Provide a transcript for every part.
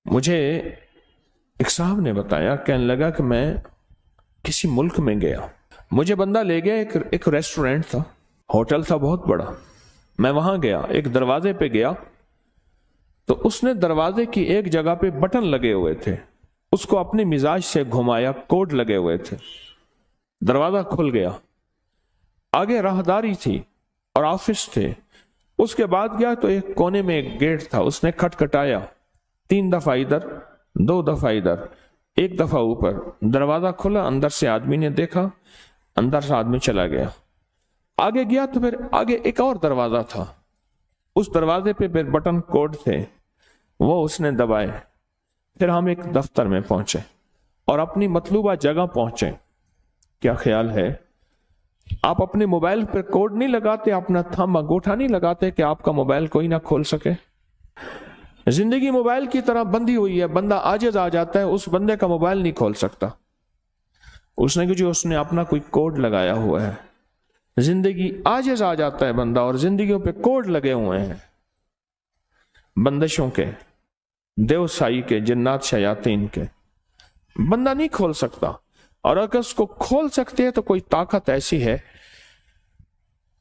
مجھے ایک صاحب نے بتایا، کہنے لگا کہ میں کسی ملک میں گیا، مجھے بندہ لے گیا، ایک ریسٹورینٹ تھا، ہوٹل تھا بہت بڑا، میں وہاں گیا، ایک دروازے پہ گیا تو اس نے دروازے کی ایک جگہ پہ بٹن لگے ہوئے تھے، اس کو اپنے مزاج سے گھمایا، کوڈ لگے ہوئے تھے، دروازہ کھل گیا، آگے راہداری تھی اور آفس تھے، اس کے بعد گیا تو ایک کونے میں ایک گیٹ تھا، اس نے کھٹکھٹایا 3 دفعہ ادھر 2 دفعہ ادھر 1 دفعہ اوپر، دروازہ کھلا، اندر سے آدمی نے دیکھا، اندر سے آدمی چلا گیا، آگے گیا تو پھر آگے ایک اور دروازہ تھا، اس دروازے پہ پھر بٹن کوڈ تھے، وہ اس نے دبائے، پھر ہم ایک دفتر میں پہنچے اور اپنی مطلوبہ جگہ پہنچے۔ کیا خیال ہے، آپ اپنے موبائل پر کوڈ نہیں لگاتے، اپنا تھم انگوٹھا نہیں لگاتے کہ آپ کا موبائل کوئی نہ کھول سکے؟ زندگی موبائل کی طرح بندھی ہوئی ہے، بندہ عاجز آ جاتا ہے، اس بندے کا موبائل نہیں کھول سکتا، اس نے جو اس نے اپنا کوئی کوڈ لگایا ہوا ہے۔ زندگی عاجز آ جاتا ہے بندہ، اور زندگیوں پہ کوڈ لگے ہوئے ہیں، بندشوں کے، دیو سائی کے، جنات شیاطین کے، بندہ نہیں کھول سکتا، اور اگر اس کو کھول سکتے ہیں تو کوئی طاقت ایسی ہے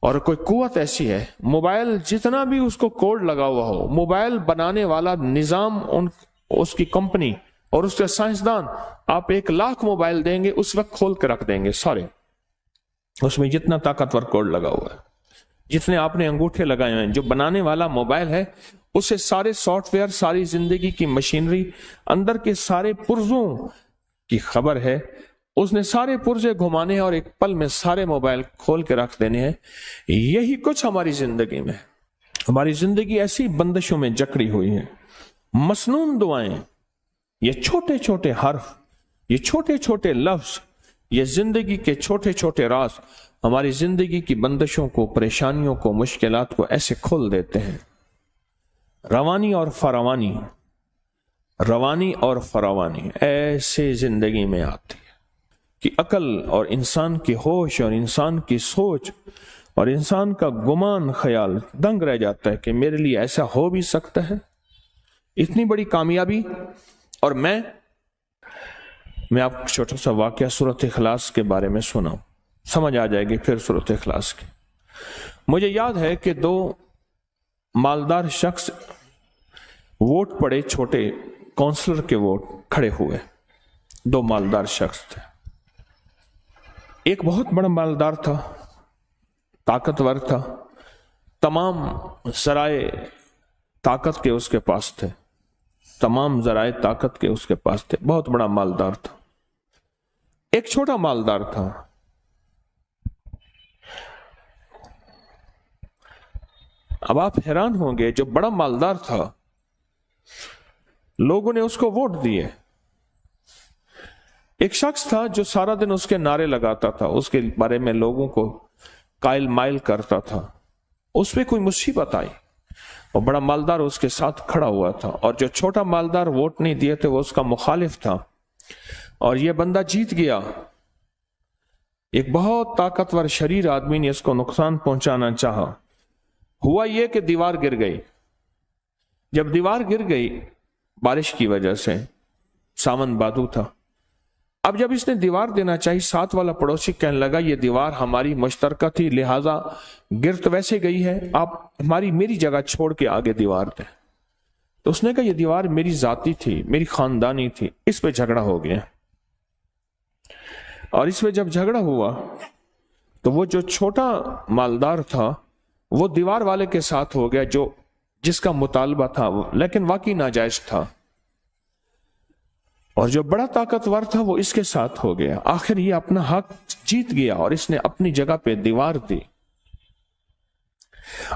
اور کوئی قوت ایسی ہے، موبائل جتنا بھی اس کو کوڈ لگا ہوا ہو، موبائل بنانے والا نظام، اس کی کمپنی اور اس کے سائنسدان، آپ 1,00,000 موبائل دیں گے اس وقت کھول کے رکھ دیں گے سارے، اس میں جتنا طاقتور کوڈ لگا ہوا ہے، جتنے آپ نے انگوٹھے لگائے ہیں، جو بنانے والا موبائل ہے اسے سارے سافٹ ویئر، ساری زندگی کی مشینری، اندر کے سارے پرزوں کی خبر ہے، اس نے سارے پرزے گھمانے ہیں اور ایک پل میں سارے موبائل کھول کے رکھ دینے ہیں۔ یہی کچھ ہماری زندگی میں، ہماری زندگی ایسی بندشوں میں جکڑی ہوئی ہے، مسنون دعائیں، یہ چھوٹے چھوٹے حرف، یہ چھوٹے چھوٹے لفظ، یہ زندگی کے چھوٹے چھوٹے راز ہماری زندگی کی بندشوں کو، پریشانیوں کو، مشکلات کو ایسے کھول دیتے ہیں۔ روانی اور فراوانی، روانی اور فراوانی ایسے زندگی میں آتی ہے کہ عقل اور انسان کی ہوش اور انسان کی سوچ اور انسان کا گمان خیال دنگ رہ جاتا ہے کہ میرے لیے ایسا ہو بھی سکتا ہے، اتنی بڑی کامیابی۔ اور میں آپ کو چھوٹا سا واقعہ سورۃ اخلاص کے بارے میں سناؤں، سمجھ آ جائے گی پھر سورۃ اخلاص کی۔ مجھے یاد ہے کہ 2 مالدار شخص ووٹ پڑے، چھوٹے کونسلر کے ووٹ کھڑے ہوئے، 2 مالدار شخص تھے، ایک بہت بڑا مالدار تھا، طاقتور تھا، تمام ذرائع طاقت کے اس کے پاس تھے، تمام ذرائع طاقت کے اس کے پاس تھے، بہت بڑا مالدار تھا۔ ایک چھوٹا مالدار تھا، اب آپ حیران ہوں گے، جو بڑا مالدار تھا لوگوں نے اس کو ووٹ دیے۔ ایک شخص تھا جو سارا دن اس کے نعرے لگاتا تھا، اس کے بارے میں لوگوں کو قائل مائل کرتا تھا، اس پہ کوئی مصیبت آئی اور بڑا مالدار اس کے ساتھ کھڑا ہوا تھا، اور جو چھوٹا مالدار ووٹ نہیں دیے تھے وہ اس کا مخالف تھا، اور یہ بندہ جیت گیا۔ ایک بہت طاقتور شریر آدمی نے اس کو نقصان پہنچانا چاہا، ہوا یہ کہ دیوار گر گئی۔ جب دیوار گر گئی بارش کی وجہ سے، ساون بادو تھا، اب جب اس نے دیوار دینا چاہی، ساتھ والا پڑوسی کہنے لگا یہ دیوار ہماری مشترکہ تھی، لہٰذا گر تو ویسے گئی ہے، آپ میری جگہ چھوڑ کے آگے دیوار دیں۔ تو اس نے کہا یہ دیوار میری ذاتی تھی، میری خاندانی تھی، اس پہ جھگڑا ہو گیا، اور اس پہ جب جھگڑا ہوا تو وہ جو چھوٹا مالدار تھا وہ دیوار والے کے ساتھ ہو گیا، جس کا مطالبہ تھا لیکن واقعی ناجائز تھا، اور جو بڑا طاقتور تھا وہ اس کے ساتھ ہو گیا۔ آخر یہ اپنا حق جیت گیا اور اس نے اپنی جگہ پہ دیوار دی۔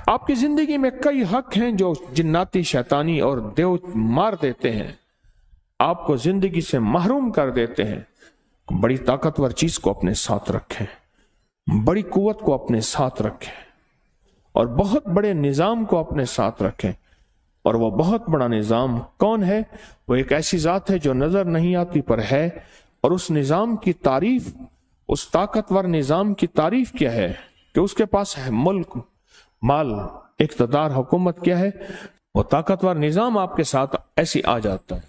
آپ کی زندگی میں کئی حق ہیں جو جناتی، شیطانی اور دیو مار دیتے ہیں، آپ کو زندگی سے محروم کر دیتے ہیں۔ بڑی طاقتور چیز کو اپنے ساتھ رکھیں، بڑی قوت کو اپنے ساتھ رکھیں، اور بہت بڑے نظام کو اپنے ساتھ رکھیں۔ اور وہ بہت بڑا نظام کون ہے؟ وہ ایک ایسی ذات ہے جو نظر نہیں آتی پر ہے، اور اس نظام کی تعریف، اس طاقتور نظام کی تعریف کیا ہے کہ اس کے پاس ہے ملک، مال، اقتدار، حکومت کیا ہے؟ وہ طاقتور نظام آپ کے ساتھ ایسی آ جاتا ہے۔